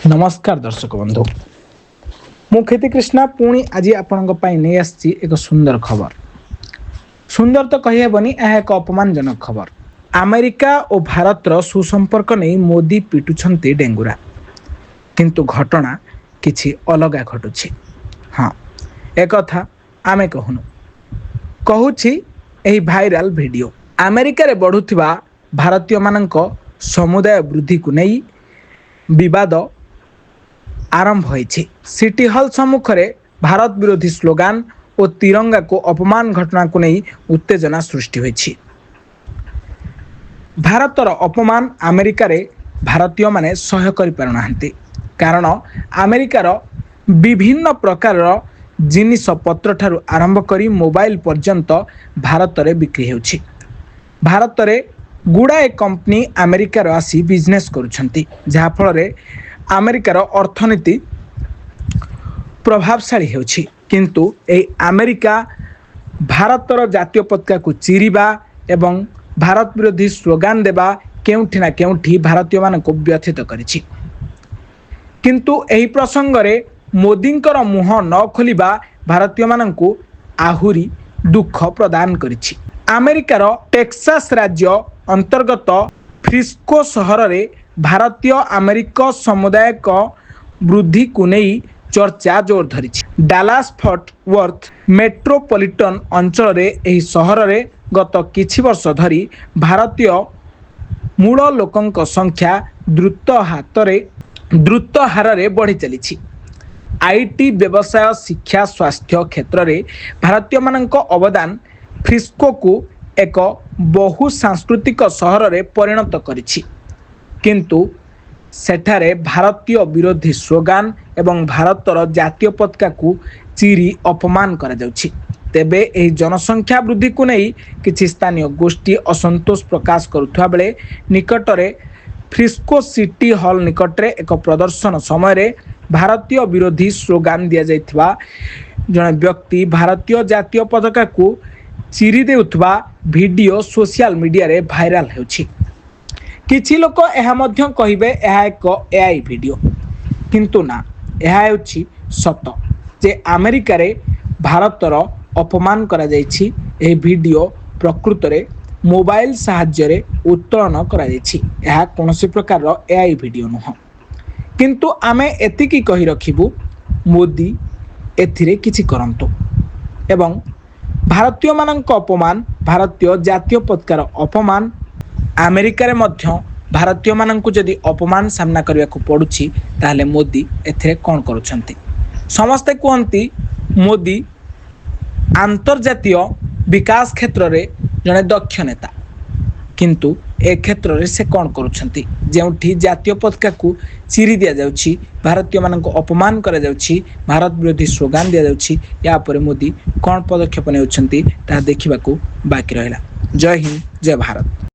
नमस्कार दर्शक बंधु मु खेती कृष्णा पुणी आज आपण नहीं आसी एक सुंदर खबर। सुंदर तो कहीबनी यह एक अपमानजनक खबर। अमेरिका और भारतर सुसंपर्क नहीं मोदी पिटुछंती डेंगुरा, किंतु घटना किछि अलगा घटुछि। हाँ, एक कथा आमे कहूनु कहूछि एही भाइराल वीडियो। अमेरिका रे बढ़ुथिबा भारतीय मानक समुदाय वृद्धि को नहीं विवाद आरंभ होइछि। सिटी हॉल सम्मुख में भारत विरोधी स्लोगान और तिरंगा को अपमान घटना को नहीं उत्तेजना सृष्टि होइछि। भारतर अपमान अमेरिका रे भारतीय माने सह्य करि पारुनाहांती, कारण अमेरिकार विभिन्न प्रकार जिनिस पत्र ठारू आरंभ करी मोबाइल पर्यंत भारत रे बिक्री होछि। भारत रे गुड़ाए कंपनी अमेरिकार आसी बिजनेस करुछंती, जहा फल अमेरिकार अर्थनीति प्रभावशाली होछि। किंतु ए अमेरिका भारतर जातीय पताका को चिरिबा एवं भारत विरोधी स्लोगान देबा केउठी ना केउठी भारतीय मान को व्यथित करिछि। किंतु एही प्रसंग रे मोदींकर मुह न खोलिबा भारतीय मान को आहुरी दुख प्रदान करिछि। अमेरिकार टेक्सास राज्य अंतर्गत फ्रिस्को सहर रे भारतीय अमेरिक समुदाय का वृद्धि को नहीं चर्चा जोर धरी। डालास फोर्ट वर्थ मेट्रोपॉलिटन अंचल रे एही सहर रे गत किछि वर्ष धरी भारतीय मूल लोकंक संख्या द्रुत हार रे बढ़ी चली। आईटी व्यवसाय शिक्षा स्वास्थ्य क्षेत्र रे भारतीय मानक अवदान फ्रिस्को को एक बहु सांस्कृतिक सहर रे परिणत करिछि। किंतु सेठारे भारतीय विरोधी स्लोगान एवं भारतर जातीय पताका को चिरी अपमान करा जाउछि। तेबे एही जनसंख्या वृद्धि को नहीं किछि स्थानीय गोष्ठी असंतोष प्रकाश करुथुवा बेले निकटरे फ्रिस्को सिटी हॉल निकटरे एक प्रदर्शन समय रे भारतीय विरोधी स्लोगान दिया जाइथिबा जने व्यक्ति भारतीय जातीय पताका को चिरी देउथबा वीडियो सोशल मीडिया रे भाइराल हेउछि। किछि लोक एहा मध्य कहिबे एहा एक एआई वीडियो, किंतु ना, एहा हेउछि सत जे अमेरिका रे भारतर अपमान करा जाइछि। एही वीडियो प्रकृत रे मोबाइल साहाय्य रे उत्तोलन करा जाइछि। एहा कोनोसी प्रकार रो एआई वीडियो नुह। किंतु आमे एतिकी कहि रखिबु मोदी एथिरे किछि करंतु एवं भारतीय मानक अपमान, भारतीय जातीय पताकार अपमान, अमेरिका रे मध्य भारतीय मानक जदि अपमान सामना करने को पड़ुछि ताहले मोदी एथिरे कौन करुछंती। समस्ते कहती मोदी अंतर्जातीय विकास क्षेत्र रे जने दक्ष नेता, किंतु ए क्षेत्र रे से कौन करुछंती जेउठी जातीय पताका को चिरी दिया जाउछि, भारतीय मानक अपमान करा जाउछि, भारत विरोधी स्लोगान दिया जाउछि। या पर मोदी कौन पदक्षेप नेउछंती ता देखिबाकू बाकी रहिला। जय हिंद, जय भारत।